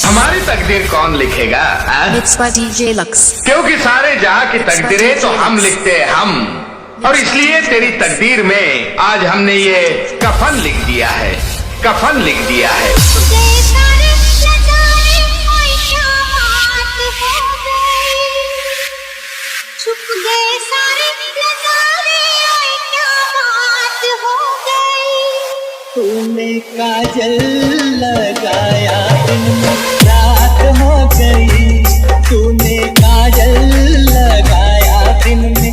हमारी तकदीर कौन लिखेगा? Mixed by DJ Lux. क्योंकि सारे जहां की तकदीरें तो हम लिखते हैं हम, और इसलिए तेरी तकदीर में आज हमने ये कफन लिख दिया है, कफन लिख दिया है। छुप गए सारे नजारे, क्या बात हो गई। तूने काजल लगाया दिन में रात हो गई, तूने काजल लगाया दिन में